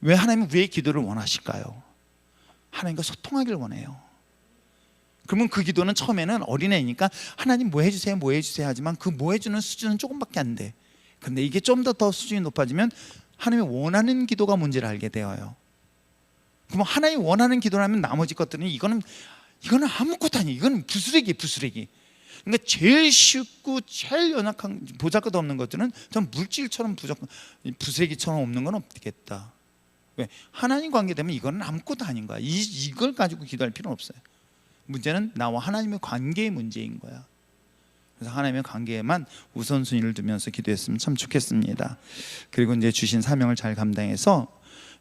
왜 하나님은 우리의 기도를 원하실까요? 하나님과 소통하기를 원해요. 그러면 그 기도는 처음에는 어린애니까 하나님 뭐 해주세요 뭐 해주세요 하지만 그 뭐 해주는 수준은 조금밖에 안 돼. 근데 이게 좀 더 수준이 높아지면 하나님이 원하는 기도가 뭔지를 알게 되어요. 그럼 하나님이 원하는 기도라면 나머지 것들은 이거는 아무것도 아니에요. 이건 부스레기. 그러니까 제일 쉽고 제일 연약한 보잘것 없는 것들은 전 물질처럼 부스레기처럼 없는 건 없겠다. 왜? 하나님 관계 되면 이거는 아무것도 아닌 거야. 이걸 가지고 기도할 필요는 없어요. 문제는 나와 하나님의 관계의 문제인 거야. 그래서 하나님의 관계에만 우선순위를 두면서 기도했으면 참 좋겠습니다. 그리고 이제 주신 사명을 잘 감당해서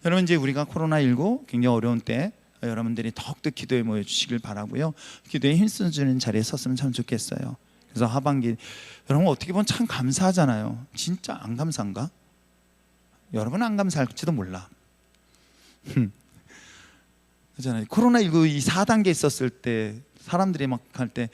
여러분 이제 우리가 코로나19 굉장히 어려운 때 여러분들이 더욱더 기도에 모여 주시길 바라고요. 기도에 힘쓰는 자리에 섰으면 참 좋겠어요. 그래서 하반기 여러분 어떻게 보면 참 감사하잖아요. 진짜 안 감사한가? 여러분 안 감사할지도 몰라. 그렇잖아요. 코로나19 이 4단계 있었을 때 사람들이 막 할 때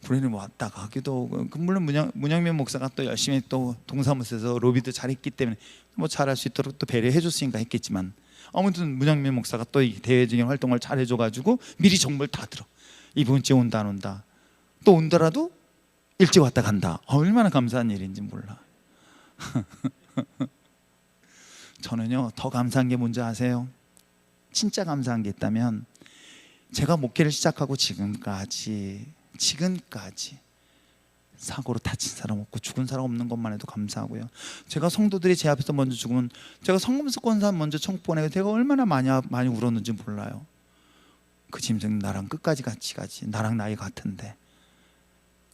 불행을 왔다 가기도 물론 문영민 목사가 또 열심히 또 동사무소에서 로비도 잘했기 때문에 뭐 잘할 수 있도록 또 배려해 줬으니까 했겠지만 아무튼 문영민 목사가 또 이 대외적인 활동을 잘 해줘가지고 미리 정보를 다 들어. 이번 주에 온다 안 온다. 또 온더라도 일찍 왔다 간다. 얼마나 감사한 일인지 몰라. 저는요 더 감사한 게 뭔지 아세요? 진짜 감사한 게 있다면 제가 목회를 시작하고 지금까지 사고로 다친 사람 없고 죽은 사람 없는 것만 해도 감사하고요. 제가 성도들이 제 앞에서 먼저 죽으면 제가 성금수 권사 먼저 청포내고 제가 얼마나 많이 울었는지 몰라요. 그 짐승 나랑 끝까지 같이 가지. 나랑 나이 같은데.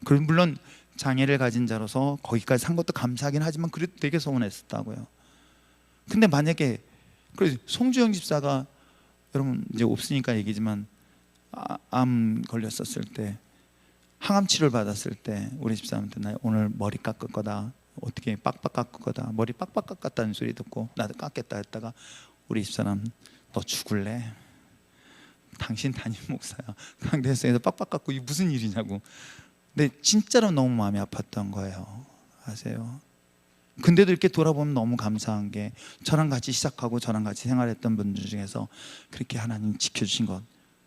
그리고 물론 장애를 가진 자로서 거기까지 산 것도 감사하긴 하지만 그래도 되게 서운했었다고요. 근데 만약에 송주영 집사가 여러분 이제 없으니까 얘기지만 암 걸렸었을 때 항암 치료를 받았을 때 우리 집사람한테 나 오늘 머리 깎을 거다. 어떻게 빡빡 깎을 거다. 머리 빡빡 깎았다는 소리 듣고 나도 깎겠다 했다가 우리 집사람 너 죽을래? 당신 담임 목사야. 강대성에서 빡빡 깎고 이게 무슨 일이냐고. 근데 진짜로 너무 마음이 아팠던 거예요. 아세요? 근데도 이렇게 돌아보면 너무 감사한 게 저랑 같이 시작하고 저랑 같이 생활했던 분들 중에서 그렇게 하나님 지켜주신 것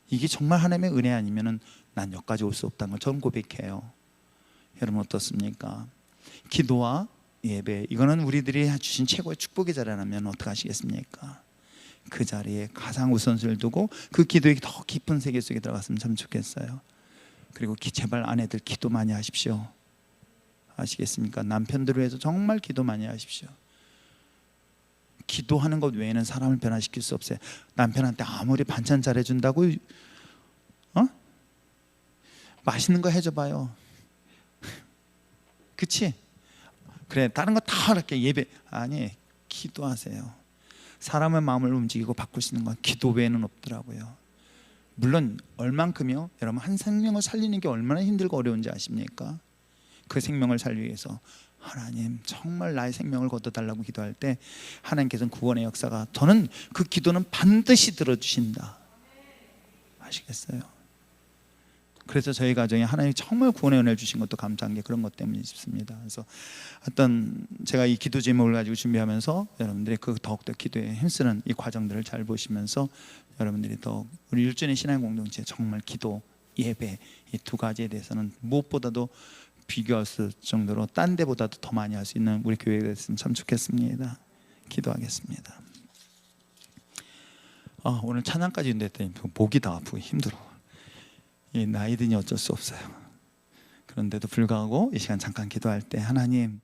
이게 정말 하나님의 은혜 아니면은 난 여기까지 올 수 없다는 걸 저는 고백해요. 여러분 어떻습니까? 기도와 예배 이거는 우리들이 주신 최고의 축복의 자리라면 어떻게 하시겠습니까? 그 자리에 가장 우선순위를 두고 그 기도의 더 깊은 세계 속에 들어갔으면 참 좋겠어요. 그리고 제발 아내들 기도 많이 하십시오. 아시겠습니까? 남편들을 위해서 정말 기도 많이 하십시오. 기도하는 것 외에는 사람을 변화시킬 수 없어요. 남편한테 아무리 반찬 잘해준다고 맛있는 거 해줘봐요. 그치? 그래 다른 거 다 이렇게 예배 아니 기도하세요. 사람의 마음을 움직이고 바꿀 수 있는 건 기도 외에는 없더라고요. 물론 얼만큼요? 여러분 한 생명을 살리는 게 얼마나 힘들고 어려운지 아십니까? 그 생명을 살리기 위해서 하나님 정말 나의 생명을 거둬달라고 기도할 때 하나님께서는 구원의 역사가 저는 그 기도는 반드시 들어주신다. 아시겠어요? 그래서 저희 가정에 하나님이 정말 구원의 은혜를 주신 것도 감사한 게 그런 것 때문에 싶습니다. 그래서 어떤 제가 이 기도 제목을 가지고 준비하면서 여러분들이 그 더욱더 기도에 힘쓰는 이 과정들을 잘 보시면서 여러분들이 더 우리 율전의 신앙 공동체 정말 기도, 예배 이 두 가지에 대해서는 무엇보다도 비교할 수 정도로 딴 데보다도 더 많이 할 수 있는 우리 교회가 됐으면 참 좋겠습니다. 기도하겠습니다. 오늘 찬양까지 했더니 목이 다 아프고 힘들어. 이 나이 드니 어쩔 수 없어요. 그런데도 불구하고 이 시간 잠깐 기도할 때 하나님